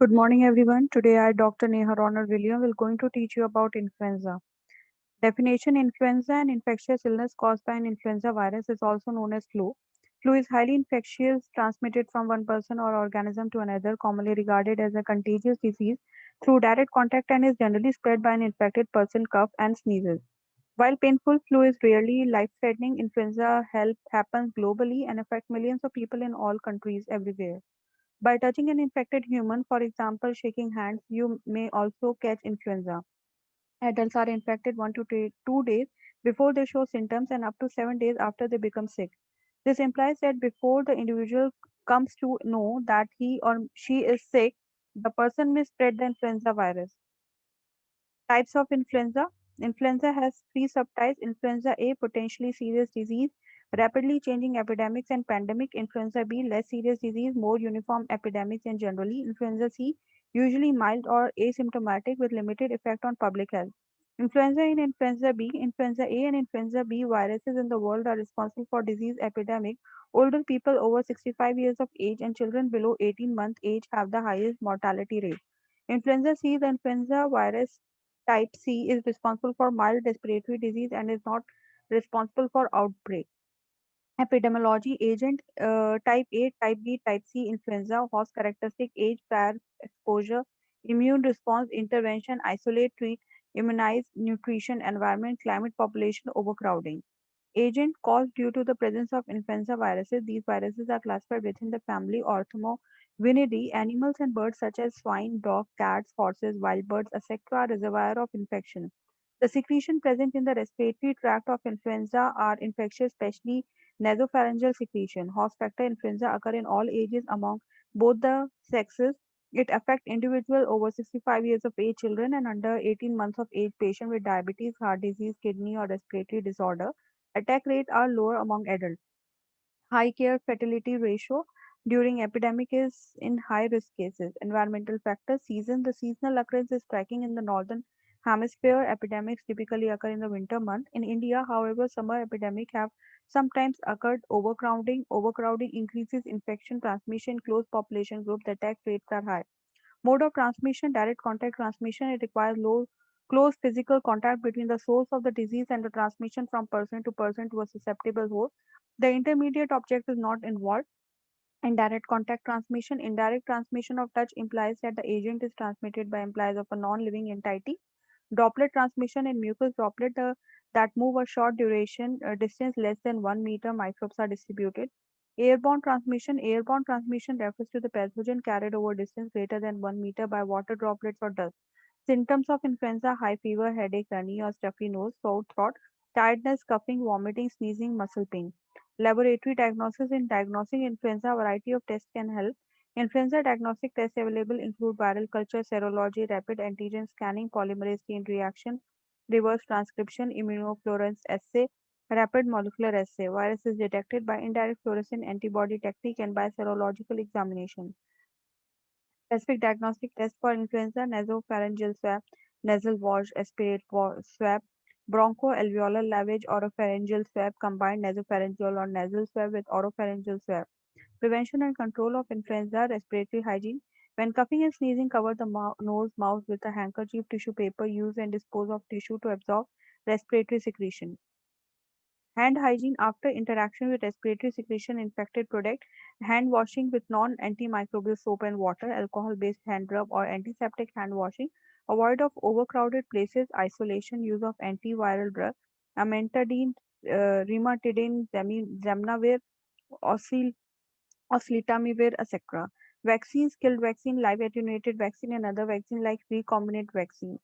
Good morning, everyone. Today, I, Dr. Neha Ronald William, will going to teach you about influenza. Definition: Influenza, an infectious illness caused by an influenza virus, is also known as flu. Flu is highly infectious, transmitted from one person or organism to another, commonly regarded as a contagious disease through direct contact, and is generally spread by an infected person cough and sneezes. While painful, flu is rarely life-threatening. Influenza help happens globally and affect millions of people in all countries everywhere. By touching an infected human, for example, shaking hands, you may also catch influenza. Adults are infected 1 to 2 days before they show symptoms and up to 7 days after they become sick. This implies that before the individual comes to know that he or she is sick, the person may spread the influenza virus. Types of influenza. Influenza has three subtypes: influenza A, potentially serious disease, rapidly changing epidemics and pandemic; influenza B, less serious disease, more uniform epidemics and generally; influenza C, usually mild or asymptomatic with limited effect on public health. Influenza A and influenza B. Influenza A and influenza B viruses in the world are responsible for disease epidemic. Older people over 65 years of age and children below 18 month age have the highest mortality rate. Influenza C, the influenza virus type C, is responsible for mild respiratory disease and is not responsible for outbreak. Epidemiology: agent type A, type B, type C influenza, host characteristic, age, prior exposure, immune response, intervention, isolate, treat, immunize, nutrition, environment, climate, population, overcrowding. Agent: caused due to the presence of influenza viruses. These viruses are classified within the family Orthomobinidae. Animals and birds such as swine, dog, cats, horses, wild birds, etc. are reservoir of infection. The secretion present in the respiratory tract of influenza are infectious, especially nasopharyngeal secretion. Host factor influenza occur in all ages among both the sexes. It affects individuals over 65 years of age, children, and under 18 months of age, patients with diabetes, heart disease, kidney or respiratory disorder. Attack rates are lower among adults. High care fatality ratio during epidemic is in high risk cases. Environmental factors: season. The seasonal occurrence is striking in the northern hemisphere. Epidemics typically occur in the winter month. In India, however, summer epidemic have sometimes occurred. Overcrowding increases infection transmission. Close population group, the attack rates are high. Mode of transmission: direct contact transmission. It requires close physical contact between the source of the disease and the transmission from person to a susceptible host. The intermediate object is not involved. Indirect contact transmission. Indirect transmission of touch implies that the agent is transmitted by implies of a non-living entity. Droplet transmission: in mucus droplet that move a short duration distance less than 1 meter, microbes are distributed. Airborne transmission. Airborne transmission refers to the pathogen carried over distance greater than 1 meter by water droplets or dust. Symptoms of influenza: high fever, headache, runny or stuffy nose, sore throat, tiredness, coughing, vomiting, sneezing, muscle pain. Laboratory diagnosis: in diagnosing influenza, a variety of tests can help. Influenza diagnostic tests available include viral culture, serology, rapid antigen scanning, polymerase chain reaction, reverse transcription, immunofluorescence assay, rapid molecular assay. Virus is detected by indirect fluorescent antibody technique and by serological examination. Specific diagnostic tests for influenza: nasopharyngeal swab, nasal wash, swab, bronchoalveolar lavage, oropharyngeal swab, combined nasopharyngeal or nasal swab with oropharyngeal swab. Prevention and control of influenza: respiratory hygiene. When coughing and sneezing, cover the nose, mouth with a handkerchief, tissue paper. Use and dispose of tissue to absorb respiratory secretion. Hand hygiene after interaction with respiratory secretion infected product. Hand washing with non-antimicrobial soap and water, alcohol-based hand rub or antiseptic hand washing. Avoid of overcrowded places, isolation, use of antiviral drug, amantadine, rimatidine, zemnavir, oscil, oslitamivir, etc. Vaccines: killed vaccine, live attenuated vaccine, and other vaccine like recombinant vaccine.